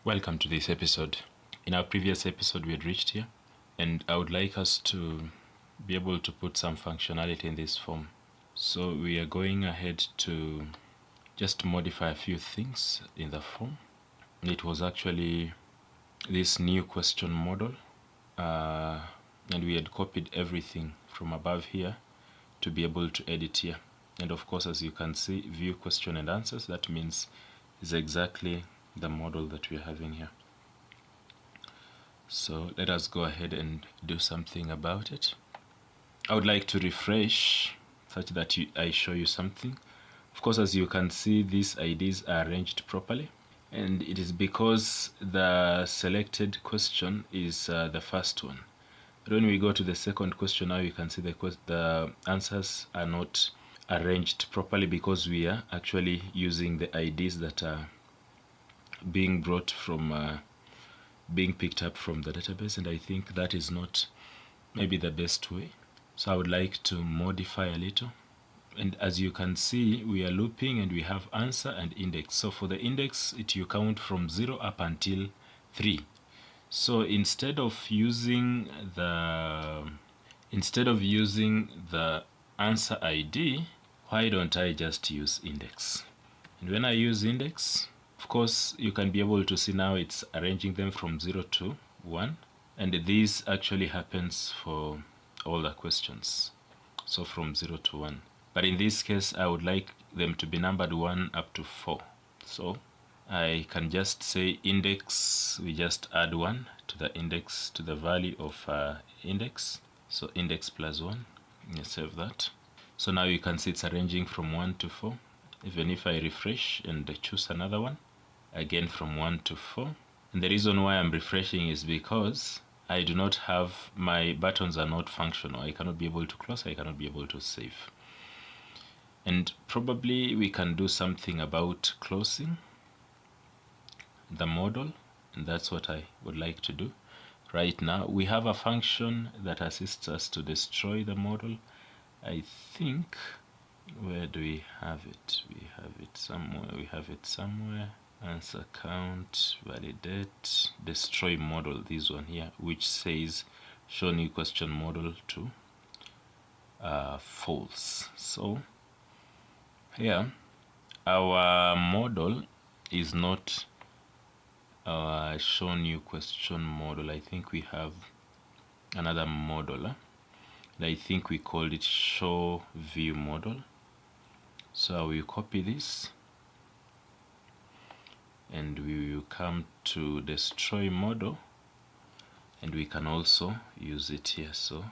Welcome to this episode. In our previous episode, we had reached here, and I would like us to be able to put some functionality in this form. So we are going ahead to just modify a few things in the form. It was actually this new question model, and we had copied everything from above here to be able to edit here. And of course, as you can see, view question and answers, that means is exactly the model that we're having here. So let us go ahead and do something about it. I would like to refresh such that I show you something. Of course, as you can see, these IDs are arranged properly, and it is because the selected question is the first one. But when we go to the second question, now you can see the answers are not arranged properly because we are actually using the IDs that are being brought from being picked up from the database, and I think that is not maybe the best way. So I would like to modify a little, and as you can see, we are looping and we have answer and index. So for the index, you count from 0 up until 3. So instead of using the answer ID, why don't I just use index? And when I use index, of course, you can be able to see now it's arranging them from 0 to 1. And this actually happens for all the questions. So from 0 to 1. But in this case, I would like them to be numbered 1 up to 4. So I can just say index, we just add 1 to the index, to the value of index. So index plus 1, you save that. So now you can see it's arranging from 1 to 4. Even if I refresh and choose another one, again from 1 to 4. And the reason why I'm refreshing is because I do not have, my buttons are not functional. I cannot be able to close, I cannot be able to save. And probably we can do something about closing the model, and that's what I would like to do. Right now, we have a function that assists us to destroy the model. I think, where do we have it? We have it somewhere. Answer count, validate, destroy model, this one here, which says show new question model to false. So here, our model is not show new question model. I think we have another model. I think we called it show view model. So I will copy this and we will come to destroy model, and we can also use it here. So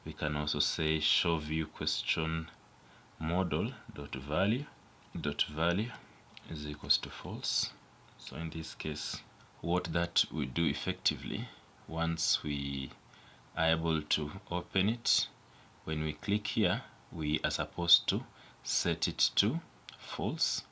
we can also say show view question model dot value is equals to false. So in this case, what that will do effectively, once we are able to open it, when we click here, we are supposed to set it to false.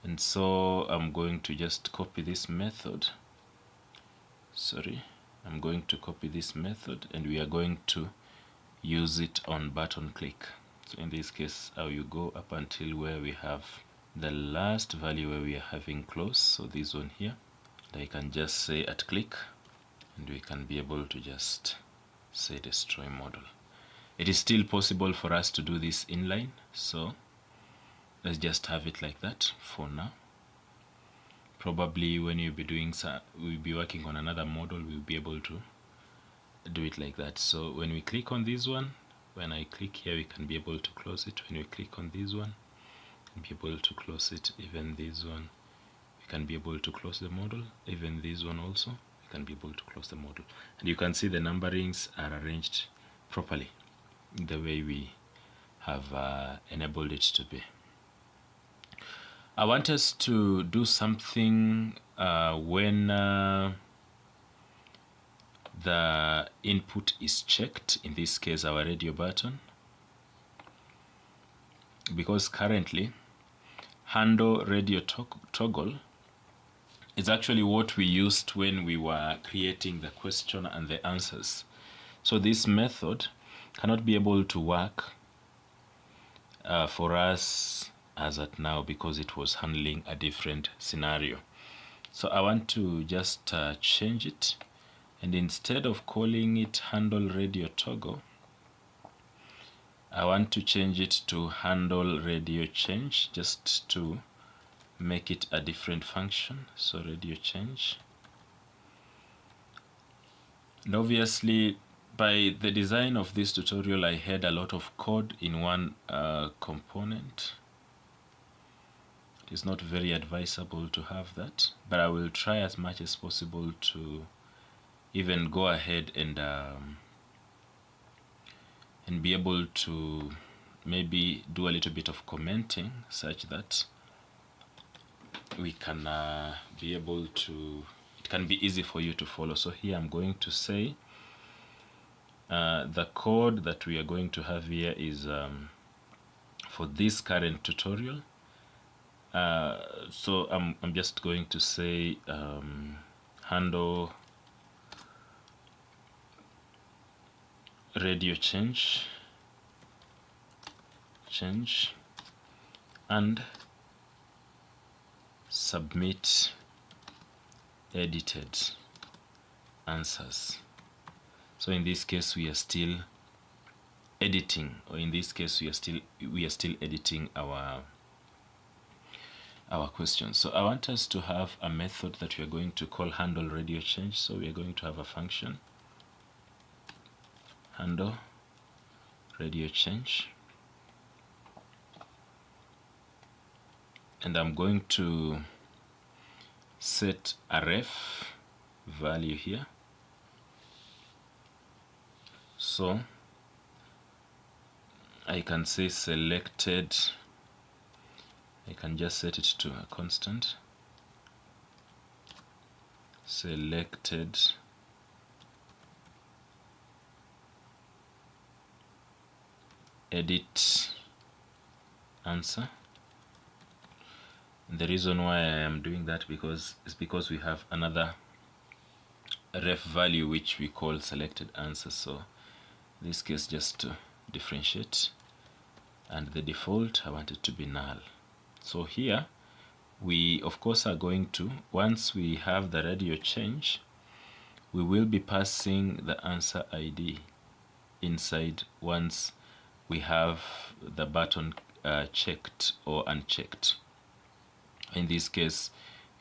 And so I'm going to just copy this method. I'm going to copy this method, and we are going to use it on button click. So in this case, I will go up until where we have the last value where we are having close. So this one here, and I can just say at click, and we can be able to just say destroy model. It is still possible for us to do this inline, so let's just have it like that for now. Probably when we'll be working on another model, we'll be able to do it like that. So when we click on this one, when I click here, we can be able to close it. When we click on this one, we can be able to close it. Even this one, we can be able to close the model. Even this one also, we can be able to close the model. And you can see the numberings are arranged properly the way we have enabled it to be. I want us to do something when the input is checked, in this case our radio button, because currently handle radio toggle is actually what we used when we were creating the question and the answers. So this method cannot be able to work for us as at now because it was handling a different scenario. So I want to just change it, and instead of calling it handle radio toggle, I want to change it to handle radio change, just to make it a different function. So radio change. And obviously, by the design of this tutorial, I had a lot of code in one component. It is not very advisable to have that, but I will try as much as possible to even go ahead and be able to maybe do a little bit of commenting, such that we can be able to, it can be easy for you to follow. So here I'm going to say the code that we are going to have here is for this current tutorial. So I'm just going to say handle radio change and submit edited answers. So in this case we are still editing, or in this case we are still editing our questions. So I want us to have a method that we are going to call handle radio change. So we are going to have a function handle radio change, and I'm going to set a ref value here. So I can say selected, I can just set it to a constant, selected edit answer. And the reason why I am doing that is because we have another ref value which we call selected answer. So in this case, just to differentiate, and the default I want it to be null. So here we of course are going to, once we have the radio change, we will be passing the answer ID inside once we have the button checked or unchecked. In this case,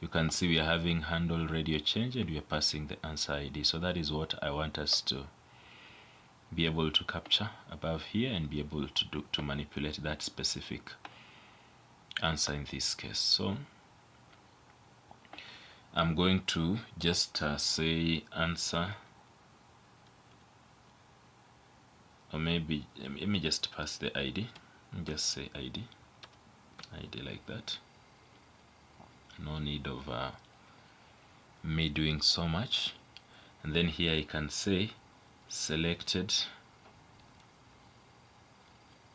you can see we are having handle radio change and we are passing the answer ID. So that is what I want us to be able to capture above here and be able to manipulate that specific answer in this case. So I'm going to just say answer, or maybe let me just pass the ID and just say ID like that. No need of me doing so much. And then here I can say selected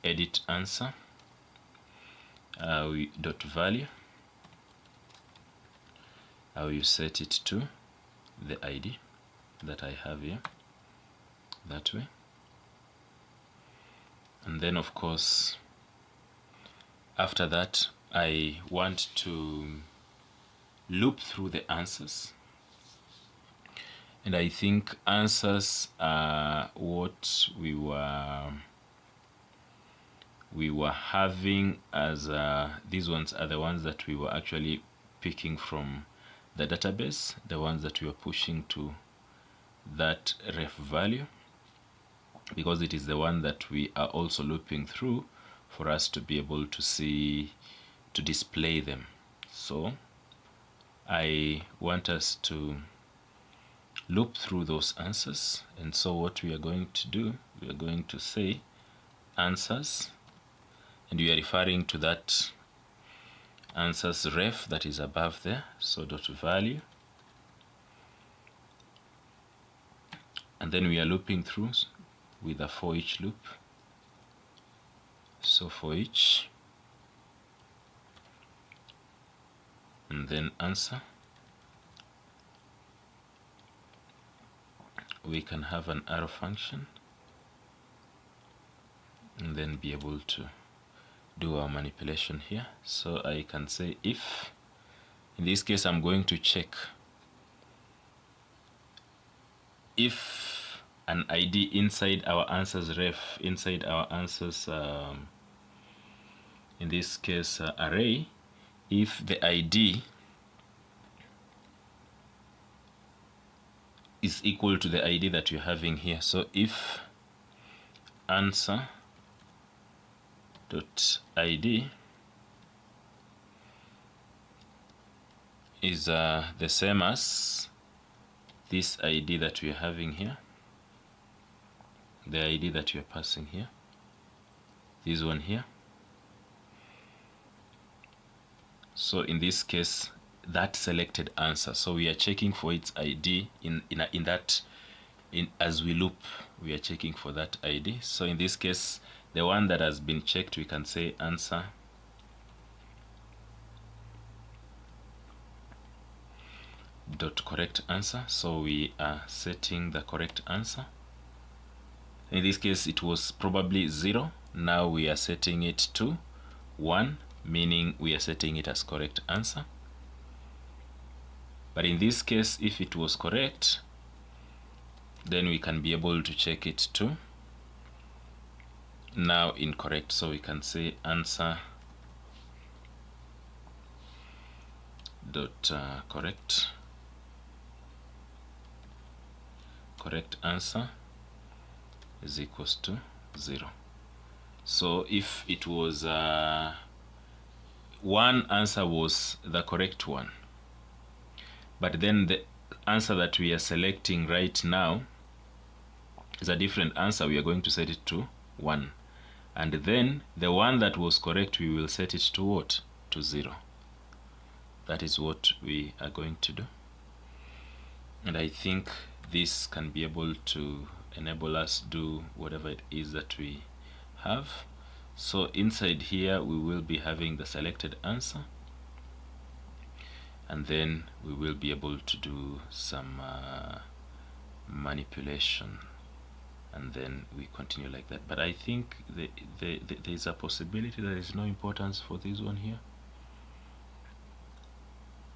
edit answer dot value. I will set it to the ID that I have here, that way. And then of course after that I want to loop through the answers, and I think answers are what we were having as these ones are the ones that we were actually picking from the database, the ones that we were pushing to that ref value, because it is the one that we are also looping through for us to be able to see, to display them. So I want us to loop through those answers, and so what we are going to do, we are going to say answers, and we are referring to that answers ref that is above there. So dot value, and then we are looping through with a for each loop. So for each, and then answer, we can have an arrow function and then be able to do our manipulation here. So I can say if In this case, I'm going to check if an ID inside our answers ref, inside our answers, in this case array, if the ID is equal to the ID that you're having here. So if answer dot ID is the same as this ID that we are having here, the ID that you are passing here, this one here. So in this case, that selected answer, so we are checking for its ID as we loop, we are checking for that ID. So in this case, the one that has been checked, we can say answer dot correct answer. So we are setting the correct answer. In this case, it was probably 0. Now we are setting it to 1, meaning we are setting it as correct answer. But in this case, if it was correct, then we can be able to check it to now incorrect. So we can say answer dot correct answer is equals to 0. So if it was one answer was the correct one, but then the answer that we are selecting right now is a different answer, we are going to set it to 1. And then the one that was correct, we will set it to what? To 0. That is what we are going to do. And I think this can be able to enable us do whatever it is that we have. So inside here, we will be having the selected answer. And then we will be able to do some manipulation, and then we continue like that. But I think there's a possibility there is no importance for this one here.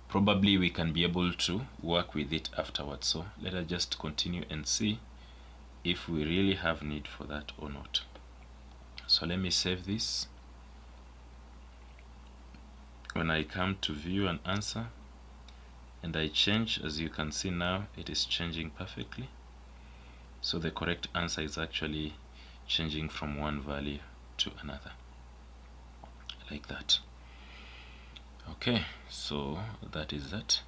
Probably we can be able to work with it afterwards. So let us just continue and see if we really have need for that or not. So let me save this. When I come to view an answer and I change, as you can see now, it is changing perfectly. So the correct answer is actually changing from one value to another, like that. Okay, so that is that.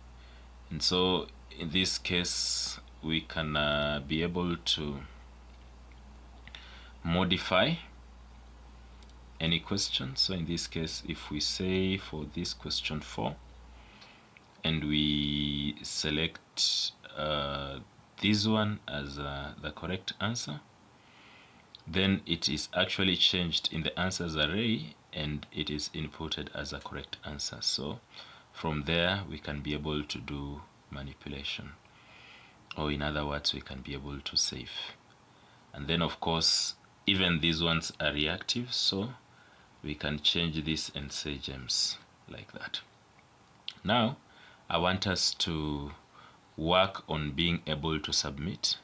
And so in this case, we can be able to modify any question. So in this case, if we say for this question 4, and we select this one as the correct answer, then it is actually changed in the answers array and it is inputted as a correct answer. So from there, we can be able to do manipulation, or in other words, we can be able to save. And then of course, even these ones are reactive, so we can change this and say gems like that. Now I want us to work on being able to submit,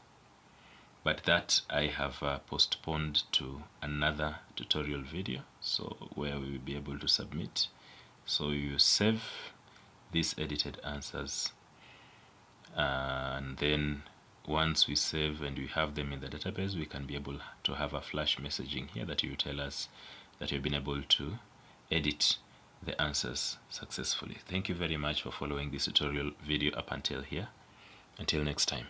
but that I have postponed to another tutorial video, so where we will be able to submit. So you save these edited answers, and then once we save and we have them in the database, we can be able to have a flash messaging here that you tell us that you've been able to edit the answers successfully. Thank you very much for following this tutorial video up until here. Until next time.